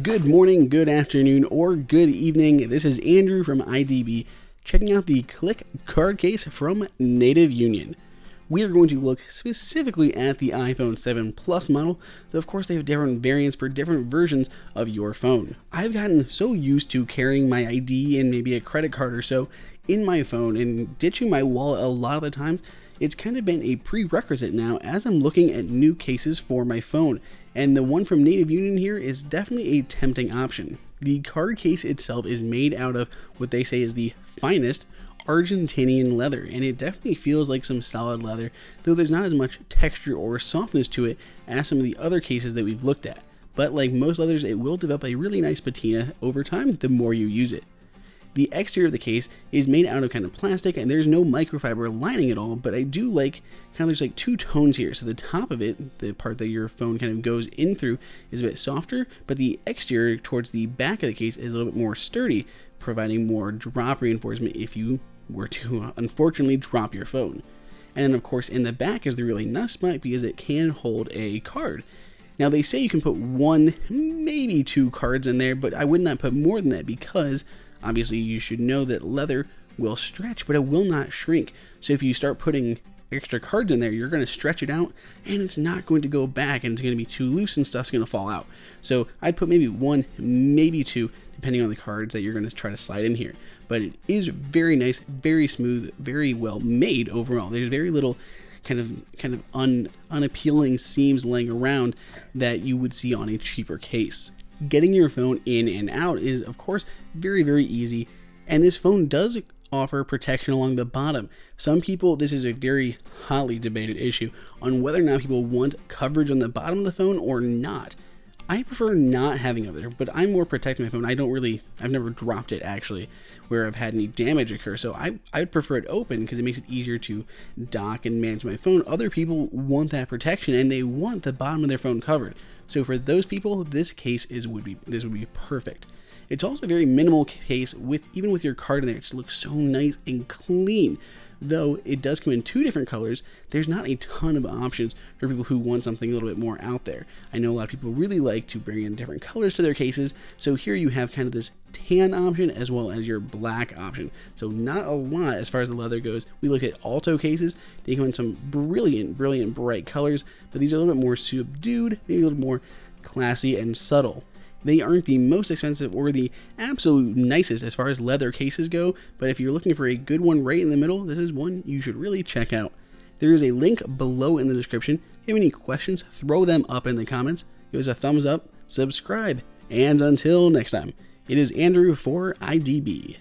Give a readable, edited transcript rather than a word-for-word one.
Good morning, good afternoon, or good evening. This is Andrew from IDB, checking out the Clic Card case from Native Union. We are going to look specifically at the iPhone 7 Plus model, though of course they have different variants for different versions of your phone. I've gotten so used to carrying my ID and maybe a credit card or so in my phone and ditching my wallet a lot of the times, it's kind of been a prerequisite now as I'm looking at new cases for my phone, and the one from Native Union here is definitely a tempting option. The card case itself is made out of what they say is the finest Argentinian leather, and it definitely feels like some solid leather, though there's not as much texture or softness to it as some of the other cases that we've looked at. But like most leathers, it will develop a really nice patina over time the more you use it. The exterior of the case is made out of kind of plastic, and there's no microfiber lining at all, but I do like there's like two tones here. So the top of it, the part that your phone kind of goes in through, is a bit softer, but the exterior towards the back of the case is a little bit more sturdy, providing more drop reinforcement if you were to unfortunately drop your phone. And then of course in the back is the really nice spot because it can hold a card. Now they say you can put one, maybe two cards in there, but I would not put more than that because obviously you should know that leather will stretch, but it will not shrink. So if you start putting extra cards in there, you're going to stretch it out and it's not going to go back and it's going to be too loose and stuff's going to fall out. So I'd put maybe one, maybe two, depending on the cards that you're going to try to slide in here. But it is very nice, very smooth, very well made overall. There's very little kind of unappealing seams laying around that you would see on a cheaper case. Getting your phone in and out is of course very, very easy, and this phone does offer protection along the bottom. Some people, this is a very hotly debated issue on whether or not people want coverage on the bottom of the phone or not. I prefer not having it there, but I'm more protecting my phone. I've never dropped it actually where I've had any damage occur, so I'd prefer it open because it makes it easier to dock and manage my phone. Other people want that protection and they want the bottom of their phone covered. So for those people, this case would be perfect. It's also a very minimal case even with your card in there. It just looks so nice and clean. Though it does come in two different colors, there's not a ton of options for people who want something a little bit more out there. I know a lot of people really like to bring in different colors to their cases, so here you have kind of this tan option as well as your black option. So not a lot as far as the leather goes. We looked at Alto cases. They come in some brilliant bright colors, but these are a little bit more subdued, maybe a little more classy and subtle. They aren't the most expensive or the absolute nicest as far as leather cases go, but if you're looking for a good one right in the middle, this is one you should really check out. There is a link below in the description. If you have any questions, throw them up in the comments. Give us a thumbs up, subscribe, and until next time, it is Andrew for IDB.